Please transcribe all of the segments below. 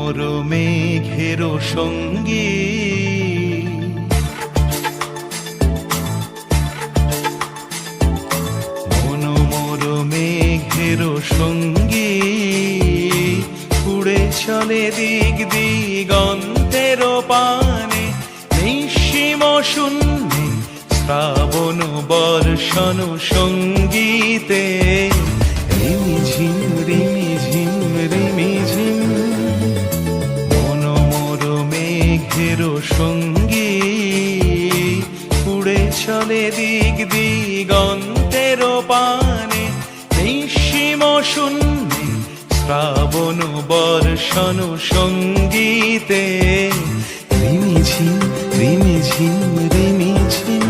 মোর মেঘের সঙ্গী মন মোর মেঘের সঙ্গী উড়ে চলে দিক দিগন্তের পানে নিঃসীম শূন্যে শ্রাবণ বর্ষণ সঙ্গীতে রিমিঝিম রিমিঝিম রিমিঝিম মন মোর মেঘের সঙ্গী উড়ে চলে দিক দিগন্তের পানে নিঃসীম শূন্যে শ্রাবণ বর্ষণ সঙ্গীতে রিমিঝিম রিমিঝিম রিমিঝিম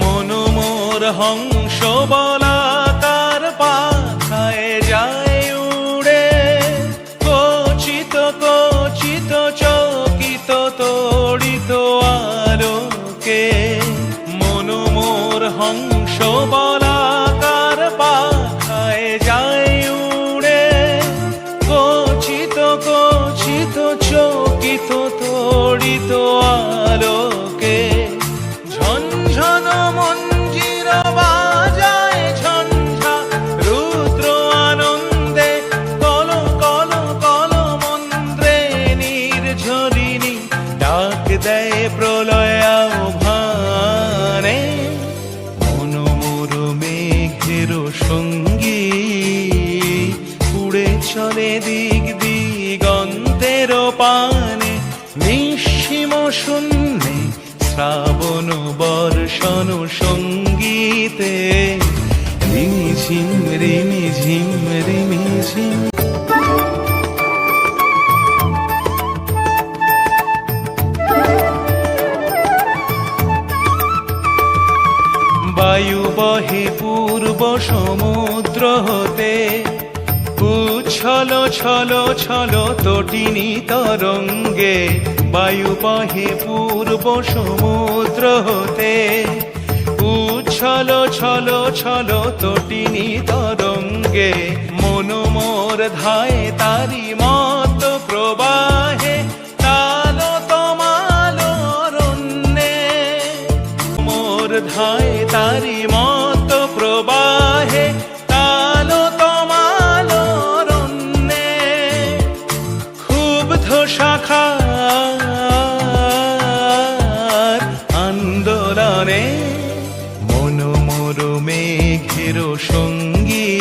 মন মোর হংস বলাকার পাখায় যায় উড়ে কচিত কচিত চকিত তড়িত আলোকে মন মোর হংস বলাকার পাখায় যায় উড়ে কচিত কচিত চকিত তড়িত আলোকে ঝনঝন মঞ্জির বাজায় ঝঞ্ঝা রুদ্র আনন্দে কল কল কল মন্ত্রে নির্ঝরিণী ডাক দেয় প্রলয় আহ্বানে মন মোর মেঘের সঙ্গী উড়ে চলে দিক দিগন্তের পানে নিঃসীম শূন্যে শ্রাবণ বর্ষণ সঙ্গীতে রিমিঝিম রিমিঝিম রিমিঝিম বায়ু বহে পূর্ব সমুদ্র হতে উচ্ছল ছল ছল তটিনী তরঙ্গে বায়ু বহে পূর্ব সমুদ্র হতে উচ্ছল ছল ছল তটিনী তরঙ্গে মন মোর ধায় তারি মত প্রবাহে তাল তমাল রণ্যে মোর ধায় তারি মত প্রবাহে তাল তমাল রণ্যে ক্ষুব্ধ শাখার আন্দোলনে মন মোর মেঘের সঙ্গী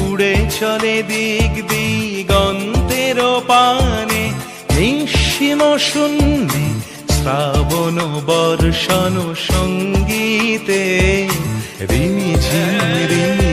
উড়ে চলে দিক দিগন্তের পানে নিঃসীম শূন্যে শ্রাবণ বর্ষণ সঙ্গীতে রিমিঝিম রিমি